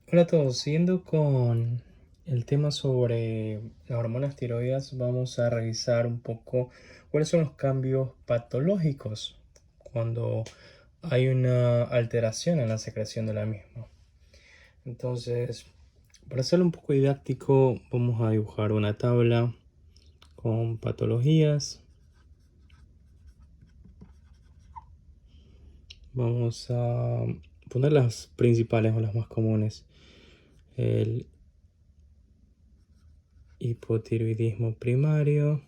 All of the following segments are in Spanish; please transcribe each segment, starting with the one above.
Hola a todos, siguiendo con el tema sobre las hormonas tiroides, vamos a revisar un poco cuáles son los cambios patológicos cuando hay una alteración en la secreción de la misma. Entonces, para hacerlo un poco didáctico, vamos a dibujar una tabla con patologías. Vamos a poner las principales o las más comunes. El hipotiroidismo primario.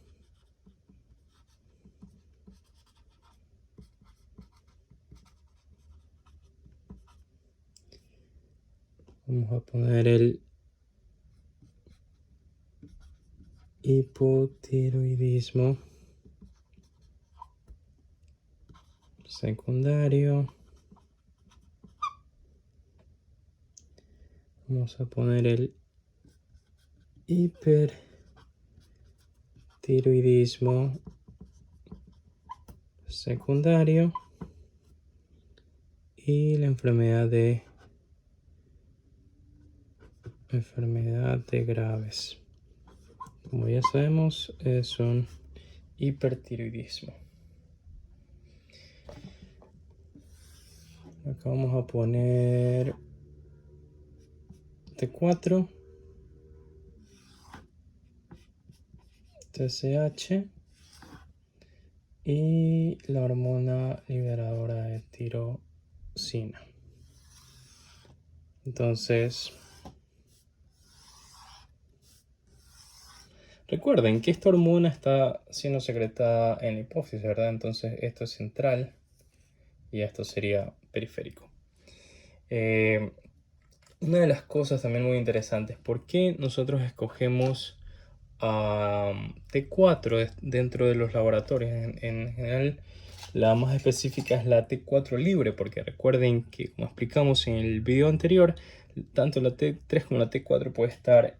Vamos a poner el hipotiroidismo secundario. Vamos a poner el hipertiroidismo secundario y la enfermedad de Graves. Como ya sabemos, es un hipertiroidismo. Acá vamos a poner T4, TSH y la hormona liberadora de tirosina. Entonces, recuerden que esta hormona está siendo secretada en la hipófisis, ¿verdad? Entonces esto es central y esto sería periférico. Una de las cosas también muy interesantes, ¿por qué nosotros escogemos a T4 dentro de los laboratorios? En general, la más específica es la T4 libre, porque recuerden que, como explicamos en el video anterior, tanto la T3 como la T4 puede estar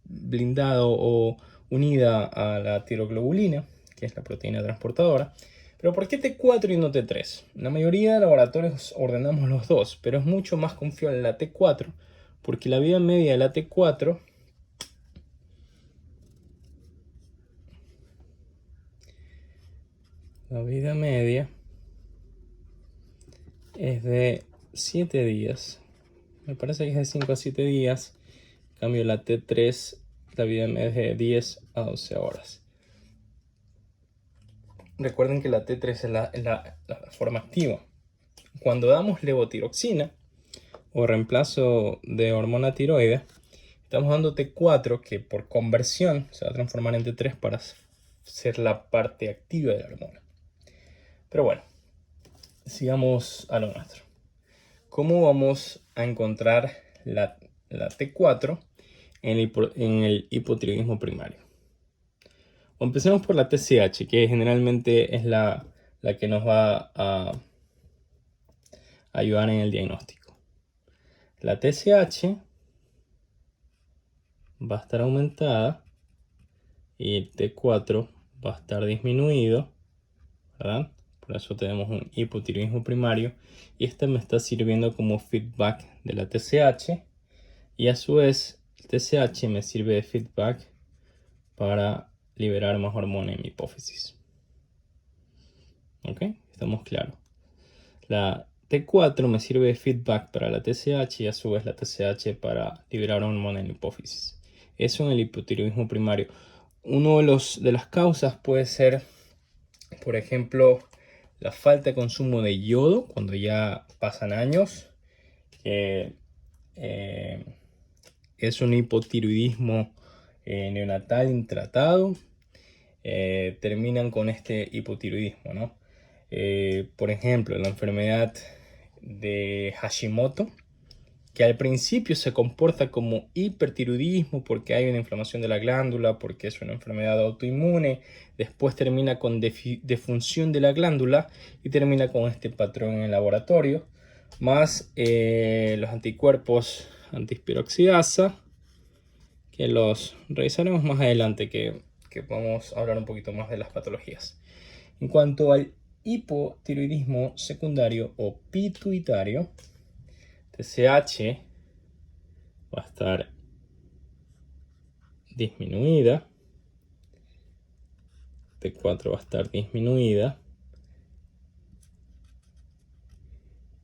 blindado o unida a la tiroglobulina, que es la proteína transportadora. Pero ¿por qué T4 y no T3? La mayoría de laboratorios ordenamos los dos, pero es mucho más confiable la T4 porque la vida media de la T4 es de 7 días. Me parece que es de 5 a 7 días. En cambio la T3, la vida media es de 10 a 12 horas. Recuerden que la T3 es la forma activa. Cuando damos levotiroxina o reemplazo de hormona tiroide, estamos dando T4 que por conversión se va a transformar en T3 para ser la parte activa de la hormona. Pero bueno, sigamos a lo nuestro. ¿Cómo vamos a encontrar la T4 en el hipotiroidismo primario? O empecemos por la TSH, que generalmente es la que nos va a ayudar en el diagnóstico. La TSH va a estar aumentada y el T4 va a estar disminuido, ¿verdad? Por eso tenemos un hipotiroidismo primario y este me está sirviendo como feedback de la TSH y a su vez el TSH me sirve de feedback para liberar más hormona en mi hipófisis. ¿Ok? Estamos claros. La T4 me sirve de feedback para la TSH y a su vez la TSH para liberar hormona en la hipófisis. Eso en el hipotiroidismo primario. Uno de las causas puede ser, por ejemplo, la falta de consumo de yodo cuando ya pasan años, que es un hipotiroidismo neonatal intratado. Terminan con este hipotiroidismo, ¿no? Por ejemplo, la enfermedad de Hashimoto, que al principio se comporta como hipertiroidismo porque hay una inflamación de la glándula, porque es una enfermedad autoinmune, después termina con defunción de la glándula y termina con este patrón en el laboratorio, más los anticuerpos antispiroxidasa, que los revisaremos más adelante, que podemos hablar un poquito más de las patologías. En cuanto al hipotiroidismo secundario o pituitario, TSH va a estar disminuida. T4 va a estar disminuida.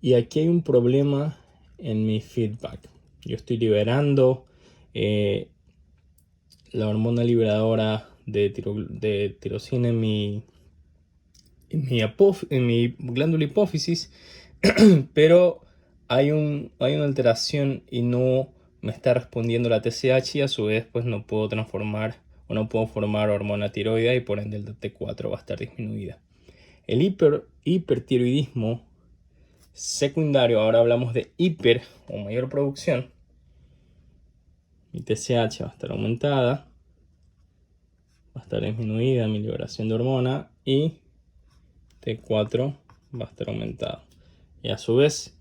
Y aquí hay un problema en mi feedback. Yo estoy liberando la hormona liberadora de tirosina en mi glándula hipófisis, pero hay una alteración y no me está respondiendo la TSH, y a su vez pues no puedo transformar o no puedo formar hormona tiroidea, y por ende el T4 va a estar disminuida. El hipertiroidismo secundario, ahora hablamos de hiper o mayor producción. Mi TSH va a estar aumentada, va a estar disminuida mi liberación de hormona, y T4 va a estar aumentado. Y a su vez,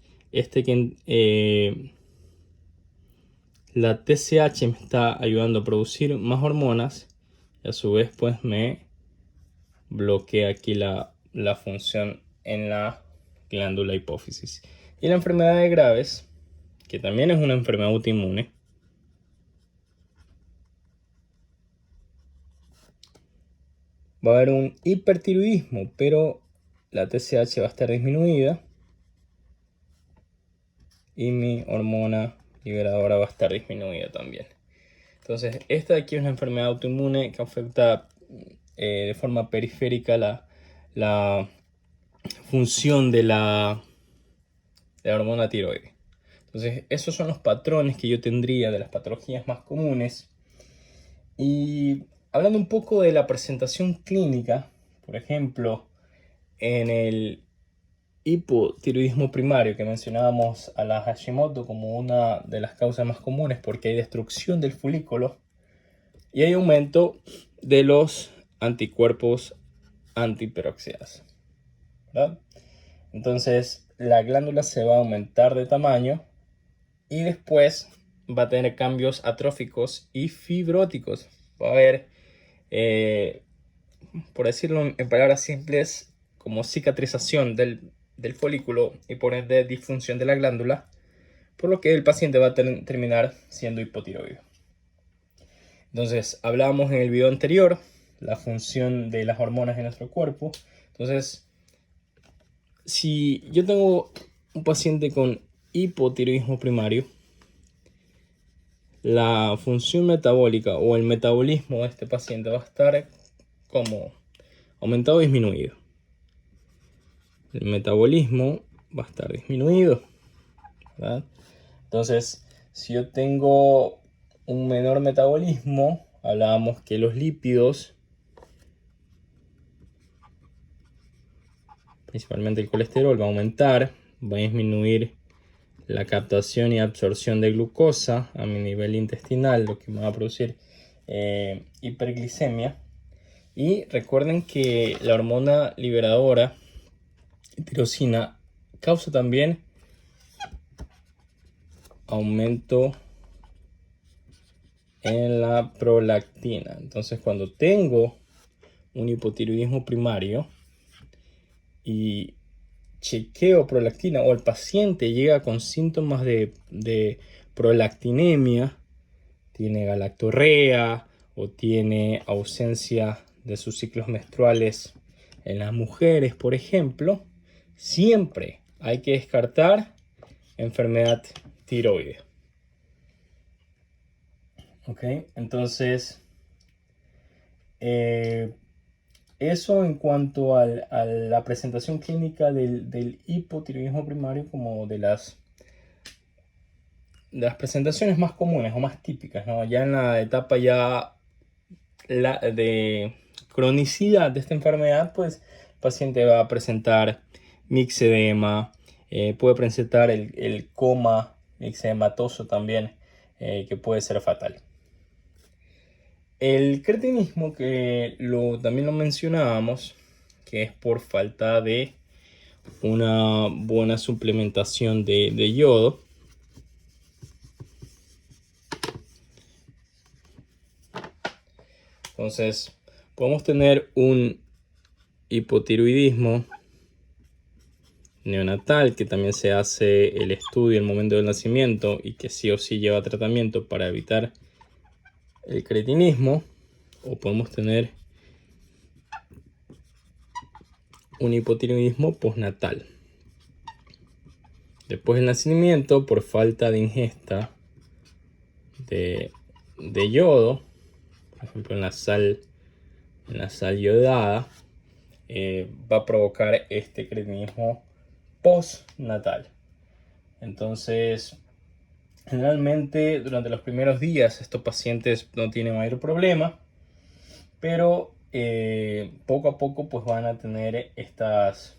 la TSH me está ayudando a producir más hormonas, y a su vez pues me bloquea aquí la función en la glándula hipófisis. Y la enfermedad de Graves, que también es una enfermedad autoinmune, va a haber un hipertiroidismo, pero la TSH va a estar disminuida y mi hormona liberadora va a estar disminuida también. Entonces, esta de aquí es una enfermedad autoinmune que afecta de forma periférica la función de la hormona tiroides. Entonces, esos son los patrones que yo tendría de las patologías más comunes. Y hablando un poco de la presentación clínica, por ejemplo, en el hipotiroidismo primario, que mencionábamos a la Hashimoto como una de las causas más comunes, porque hay destrucción del folículo y hay aumento de los anticuerpos antiperoxidasa, ¿verdad? Entonces la glándula se va a aumentar de tamaño y después va a tener cambios atróficos y fibróticos. Va a haber, por decirlo en palabras simples, como cicatrización del folículo y por ende disfunción de la glándula, por lo que el paciente va a terminar siendo hipotiroideo. Entonces, hablábamos en el video anterior la función de las hormonas en nuestro cuerpo. Entonces, si yo tengo un paciente con hipotiroidismo primario, la función metabólica o el metabolismo de este paciente va a estar como aumentado o disminuido. El metabolismo va a estar disminuido, ¿verdad? Entonces, si yo tengo un menor metabolismo, hablábamos que los lípidos, principalmente el colesterol, va a aumentar, va a disminuir la captación y absorción de glucosa a mi nivel intestinal, lo que me va a producir hiperglicemia. Y recuerden que la hormona liberadora, tirosina, causa también aumento en la prolactina. Entonces, cuando tengo un hipotiroidismo primario y chequeo prolactina, o el paciente llega con síntomas de prolactinemia, tiene galactorrea o tiene ausencia de sus ciclos menstruales en las mujeres, por ejemplo, siempre hay que descartar enfermedad tiroidea. Ok, entonces eso en cuanto a la presentación clínica del hipotiroidismo primario, como de las presentaciones más comunes o más típicas, ¿no? Ya en la etapa ya de cronicidad de esta enfermedad, pues el paciente va a presentar mixedema, puede presentar el coma mixedematoso también, que puede ser fatal. El cretinismo, que también lo mencionábamos, que es por falta de una buena suplementación de yodo. Entonces, podemos tener un hipotiroidismo neonatal, que también se hace el estudio en el momento del nacimiento y que sí o sí lleva tratamiento para evitar el cretinismo, o podemos tener un hipotiroidismo postnatal. Después del nacimiento, por falta de ingesta de yodo, por ejemplo en la sal yodada, va a provocar este cretinismo postnatal. Entonces, generalmente durante los primeros días estos pacientes no tienen mayor problema, pero poco a poco pues van a tener estos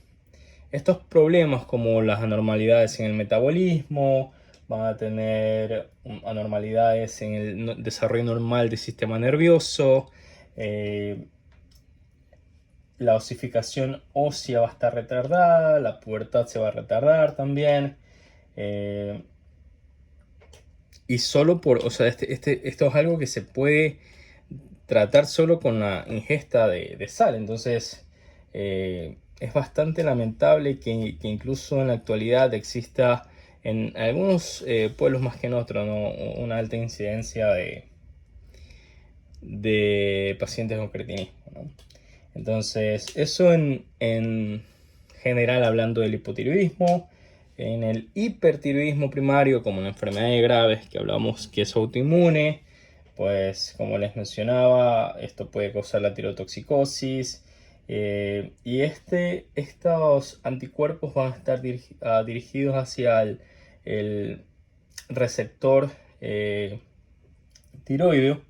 problemas como las anormalidades en el metabolismo, van a tener anormalidades en el desarrollo normal del sistema nervioso, la osificación ósea va a estar retardada, la pubertad se va a retardar también. Y solo por, o sea, esto es algo que se puede tratar solo con la ingesta de sal. Entonces, es bastante lamentable que incluso en la actualidad exista en algunos pueblos más que en otros, ¿no?, una alta incidencia de pacientes con cretinismo, ¿no? Entonces, eso en general hablando del hipotiroidismo. En el hipertiroidismo primario, como en enfermedades graves que hablamos que es autoinmune, pues como les mencionaba, esto puede causar la tirotoxicosis, y estos anticuerpos van a estar dirigidos hacia el receptor tiroideo,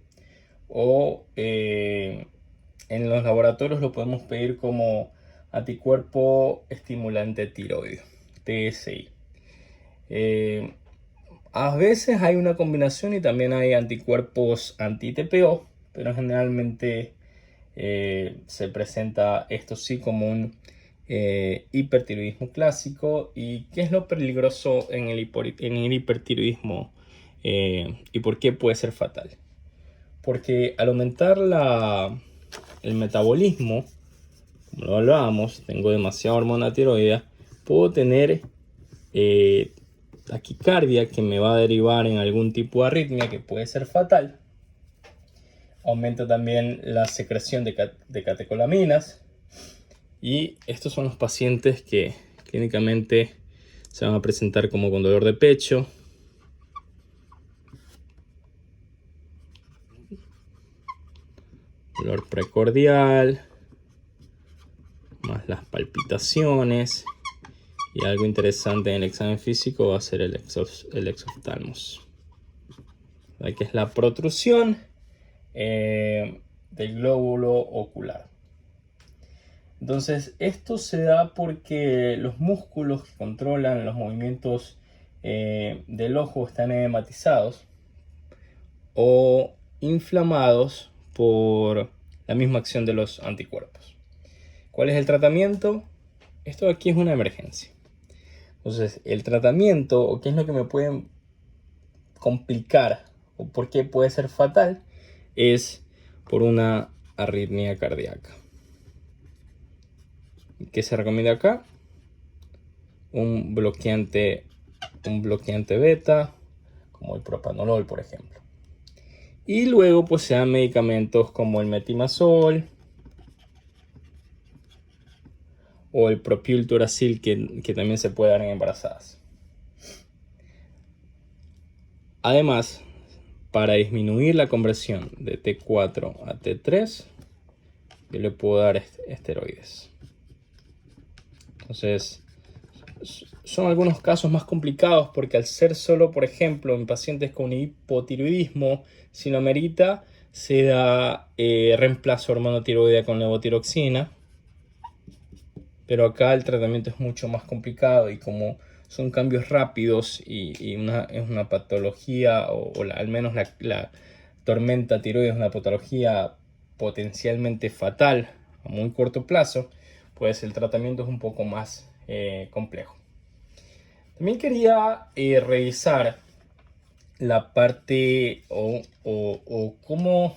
o en los laboratorios lo podemos pedir como anticuerpo estimulante tiroideo, TSI. A veces hay una combinación y también hay anticuerpos anti-TPO, pero generalmente se presenta esto sí como un hipertiroidismo clásico. ¿Y qué es lo peligroso en el hipertiroidismo y por qué puede ser fatal? Porque al aumentar el metabolismo, como lo hablábamos, tengo demasiada hormona tiroidea, puedo tener taquicardia que me va a derivar en algún tipo de arritmia que puede ser fatal. Aumenta también la secreción de catecolaminas, y estos son los pacientes que clínicamente se van a presentar como con dolor de pecho, dolor precordial, más las palpitaciones, y algo interesante en el examen físico va a ser el exoftalmos, que es la protrusión del glóbulo ocular. Entonces, esto se da porque los músculos que controlan los movimientos del ojo están edematizados o inflamados por la misma acción de los anticuerpos. ¿Cuál es el tratamiento? Esto aquí es una emergencia. Entonces, el tratamiento, o qué es lo que me puede complicar o por qué puede ser fatal, es por una arritmia cardíaca. ¿Qué se recomienda acá? Un bloqueante beta, como el propanolol, por ejemplo. Y luego pues se dan medicamentos como el metimazol o el propilturacil, que también se puede dar en embarazadas. Además, para disminuir la conversión de T4 a T3, yo le puedo dar esteroides. Entonces, son algunos casos más complicados porque al ser solo, por ejemplo, en pacientes con hipotiroidismo, si lo amerita, se da reemplazo hormonotiroidea con levotiroxina. Pero acá el tratamiento es mucho más complicado, y como son cambios rápidos y es una patología, al menos la tormenta tiroides es una patología potencialmente fatal a muy corto plazo, pues el tratamiento es un poco más complejo. También quería revisar la parte o cómo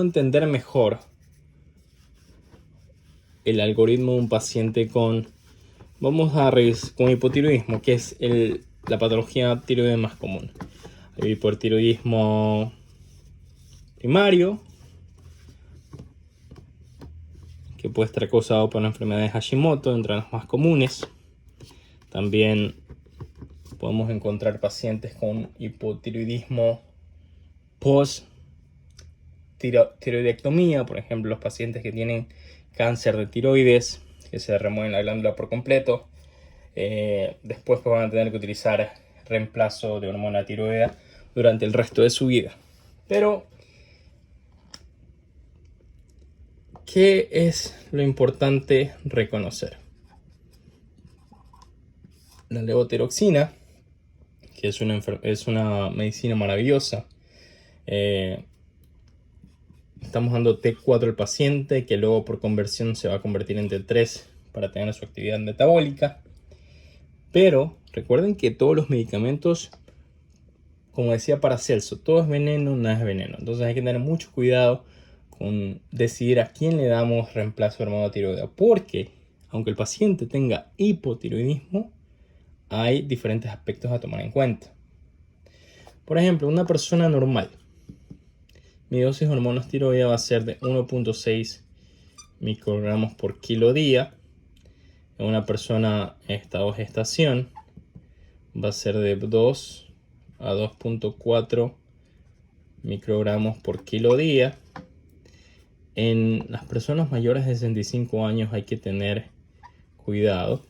entender mejor el algoritmo de un paciente con Vamos a revisar con hipotiroidismo, que es la patología tiroidea más común. Hay hipotiroidismo primario, que puede estar causado por la enfermedad de Hashimoto, entre las más comunes. También podemos encontrar pacientes con hipotiroidismo post-tiroidectomía, por ejemplo, los pacientes que tienen cáncer de tiroides, que se remueven la glándula por completo. Después van a tener que utilizar reemplazo de hormona tiroidea durante el resto de su vida. Pero, ¿qué es lo importante reconocer? La levotiroxina, que es una medicina maravillosa. Estamos dando T4 al paciente, que luego por conversión se va a convertir en T3 para tener su actividad metabólica. Pero recuerden que todos los medicamentos, como decía Paracelso, todo es veneno, nada es veneno. Entonces hay que tener mucho cuidado con decidir a quién le damos reemplazo de hormona tiroidea, porque aunque el paciente tenga hipotiroidismo, hay diferentes aspectos a tomar en cuenta. Por ejemplo, una persona normal, mi dosis de hormonas tiroidea va a ser de 1.6 microgramos por kilo día. En una persona en estado de gestación va a ser de 2 a 2.4 microgramos por kilo día. En las personas mayores de 65 años hay que tener cuidado,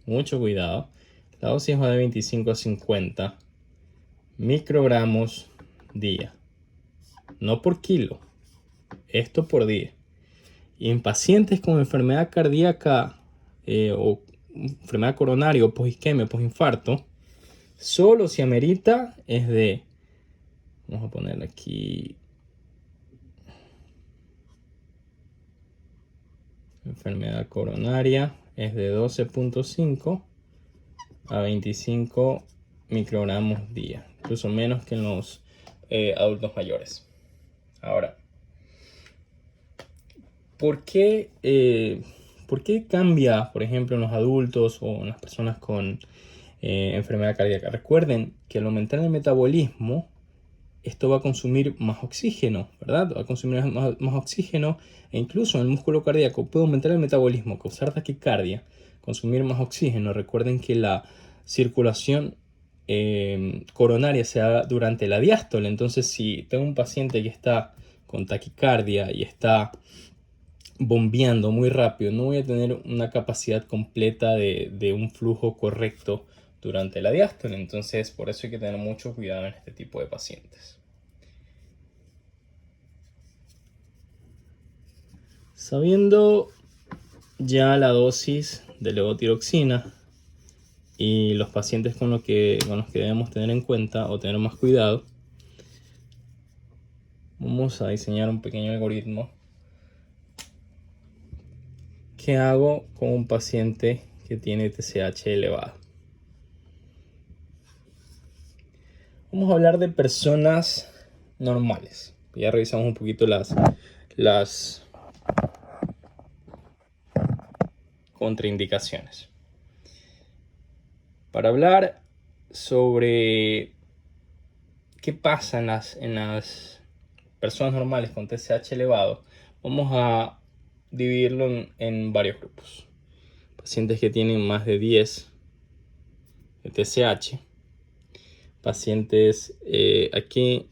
mucho cuidado. La dosis va de 25 a 50 microgramos día, no por kilo, esto por día. Y en pacientes con enfermedad cardíaca o enfermedad coronaria o posisquemia, posinfarto, solo si amerita es de, vamos a ponerle aquí, enfermedad coronaria es de 12.5 a 25 microgramos día, incluso menos que en los adultos mayores. Ahora, ¿por qué cambia, por ejemplo, en los adultos o en las personas con enfermedad cardíaca? Recuerden que al aumentar el metabolismo, esto va a consumir más oxígeno, ¿verdad? Va a consumir más oxígeno, e incluso en el músculo cardíaco puede aumentar el metabolismo, causar taquicardia, consumir más oxígeno. Recuerden que la circulación coronaria se da durante la diástole. Entonces, si tengo un paciente que está con taquicardia y está bombeando muy rápido, no voy a tener una capacidad completa de un flujo correcto durante la diástole. Entonces, por eso hay que tener mucho cuidado en este tipo de pacientes. Sabiendo ya la dosis de levotiroxina y los pacientes con los que debemos tener en cuenta o tener más cuidado, vamos a diseñar un pequeño algoritmo. ¿Qué hago con un paciente que tiene TSH elevado? Vamos a hablar de personas normales. Ya revisamos un poquito las contraindicaciones. Para hablar sobre qué pasa en las personas normales con TSH elevado, vamos a dividirlo en varios grupos. Pacientes que tienen más de 10 de TSH. Pacientes aquí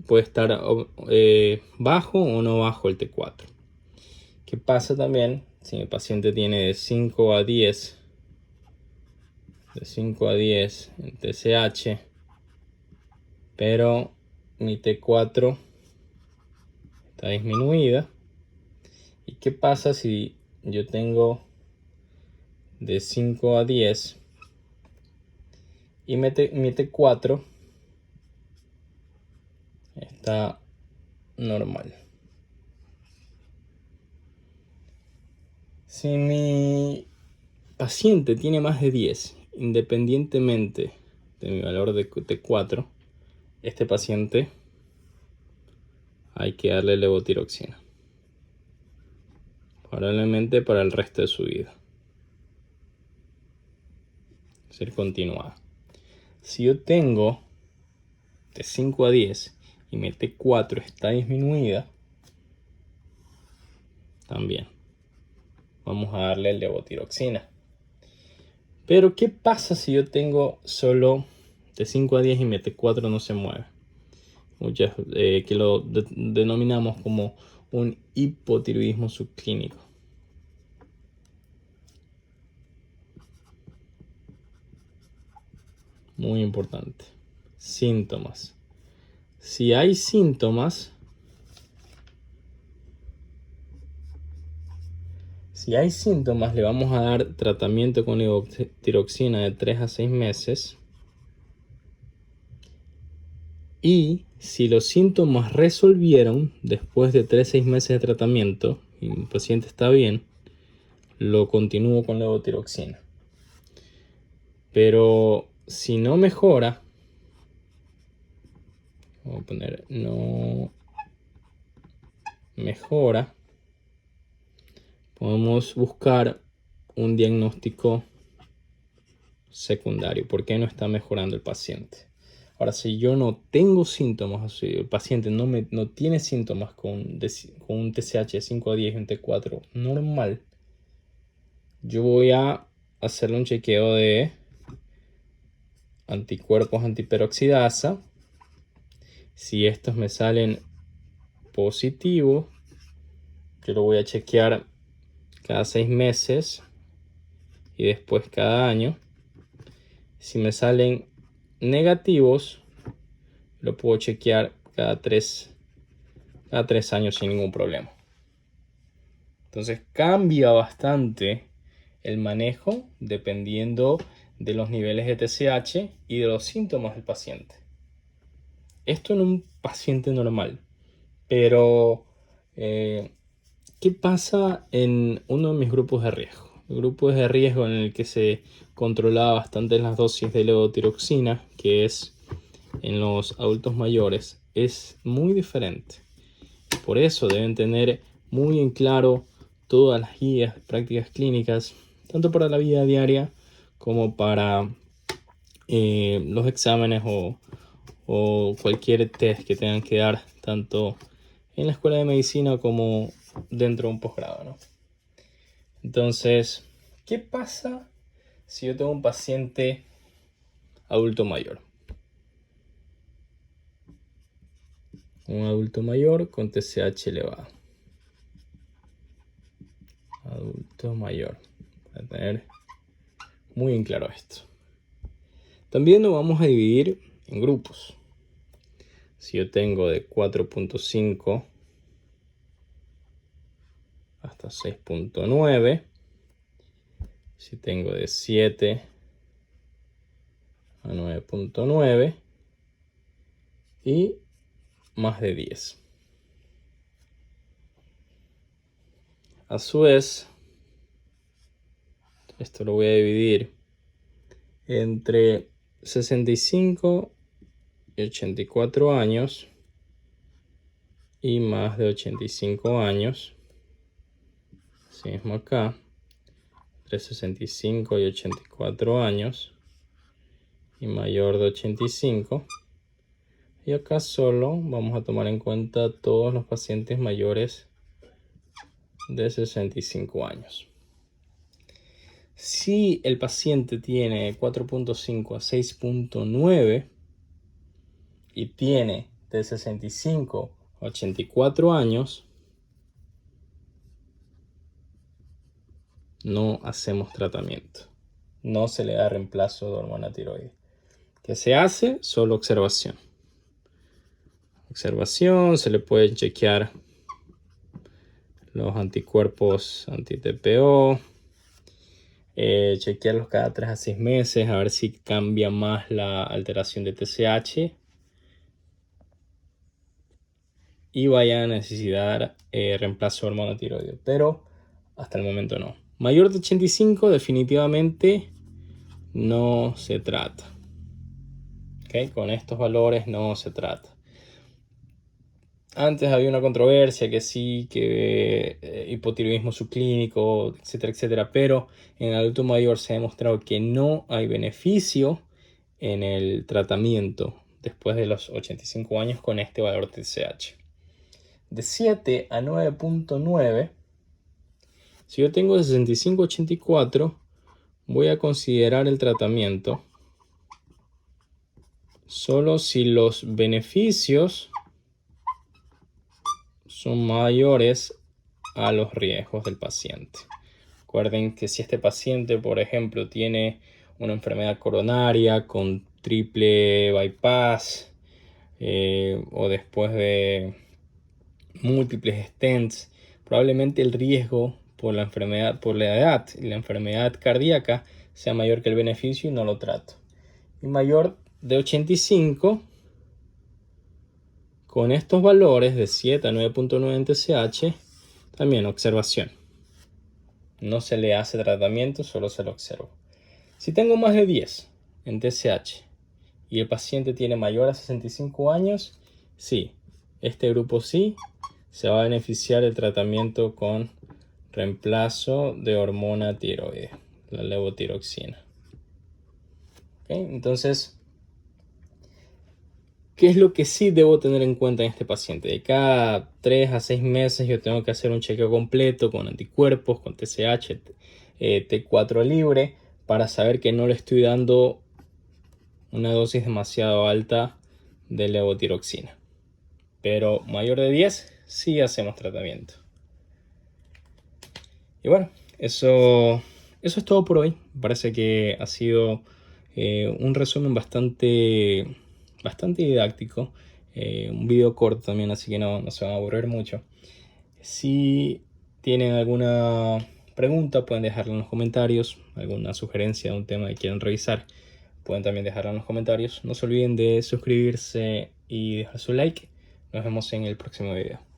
puede estar bajo o no bajo el T4. ¿Qué pasa también si el paciente tiene de 5 a 10 en TSH, pero mi T4 está disminuida? ¿Y qué pasa si yo tengo de 5 a 10 y mi T4 está normal? Si mi paciente tiene más de 10, independientemente de mi valor de T4, este paciente hay que darle levotiroxina. probablemente para el resto de su vida. Ser continuada. Si yo tengo de 5 a 10 y mi T4 está disminuida, también vamos a darle el levotiroxina. Pero ¿qué pasa si yo tengo solo de 5 a 10 y mi T4 no se mueve? Que lo denominamos como un hipotiroidismo subclínico. Muy importante. Síntomas. Si hay síntomas, le vamos a dar tratamiento con levotiroxina de 3 a 6 meses. Y si los síntomas resolvieron después de 3 a 6 meses de tratamiento y el paciente está bien, lo continúo con levotiroxina. Pero si no mejora, vamos a poner no mejora, podemos buscar un diagnóstico secundario. ¿Por qué no está mejorando el paciente? Ahora, si yo no tengo síntomas, si el paciente no tiene síntomas con un TSH de 5 a 10 y un T4 normal, yo voy a hacerle un chequeo de anticuerpos antiperoxidasa. Si estos me salen positivos, yo lo voy a chequear cada 6 meses y después cada año. Si me salen negativos, lo puedo chequear cada 3 años sin ningún problema. Entonces cambia bastante el manejo dependiendo de los niveles de TSH y de los síntomas del paciente. Esto en un paciente normal. Pero, ¿qué pasa en uno de mis grupos de riesgo? El grupo de riesgo en el que se controlaba bastante las dosis de levotiroxina, que es en los adultos mayores, es muy diferente. Por eso deben tener muy en claro todas las guías de prácticas clínicas, tanto para la vida diaria como para los exámenes o cualquier test que tengan que dar, tanto en la escuela de medicina como dentro de un posgrado, ¿no? Entonces, ¿qué pasa si yo tengo un paciente adulto mayor? Un adulto mayor con TSH elevado. Adulto mayor. Voy a tener muy en claro esto. También lo vamos a dividir en grupos. Si yo tengo de 4.5 hasta 6.9, si tengo de 7 a 9.9 y más de 10. A su vez, esto lo voy a dividir entre 65 y 84 años y más de 85 años. Así mismo acá, entre 65 y 84 años y mayor de 85. Y acá solo vamos a tomar en cuenta todos los pacientes mayores de 65 años. Si el paciente tiene 4.5 a 6.9 y tiene de 65 a 84 años, no hacemos tratamiento. No se le da reemplazo de hormona tiroides. ¿Qué se hace? Solo observación. Observación, se le pueden chequear los anticuerpos anti-TPO, chequearlos cada 3 a 6 meses a ver si cambia más la alteración de TSH y vaya a necesitar reemplazo de hormona tiroides, pero hasta el momento no. Mayor de 85 definitivamente no se trata. ¿Okay? Con estos valores no se trata. antes había una controversia que sí, que hipotiroidismo subclínico, etcétera, etcétera, pero en el adulto mayor se ha demostrado que no hay beneficio en el tratamiento después de los 85 años con este valor TSH. De 7 a 9.9, si yo tengo 65-84, voy a considerar el tratamiento solo si los beneficios son mayores a los riesgos del paciente. Recuerden que si este paciente, por ejemplo, tiene una enfermedad coronaria con triple bypass o después de múltiples stents, probablemente el riesgo por la enfermedad, por la edad y la enfermedad cardíaca sea mayor que el beneficio y no lo trato. Y mayor de 85, con estos valores de 7 a 9.9 en TSH, también observación. No se le hace tratamiento, solo se lo observa. Si tengo más de 10 en TSH y el paciente tiene mayor a 65 años, sí, este grupo sí se va a beneficiar del tratamiento con reemplazo de hormona tiroide, la levotiroxina. ¿Okay? Entonces, ¿qué es lo que sí debo tener en cuenta en este paciente? De cada 3 a 6 meses yo tengo que hacer un chequeo completo con anticuerpos, con TSH, T4 libre, para saber que no le estoy dando una dosis demasiado alta de levotiroxina. Pero mayor de 10 sí hacemos tratamiento. Y bueno, eso es todo por hoy. Me parece que ha sido un resumen bastante didáctico. Un video corto también, así que no se van a aburrir mucho. Si tienen alguna pregunta, pueden dejarla en los comentarios. Alguna sugerencia de un tema que quieran revisar, pueden también dejarla en los comentarios. No se olviden de suscribirse y dejar su like. Nos vemos en el próximo video.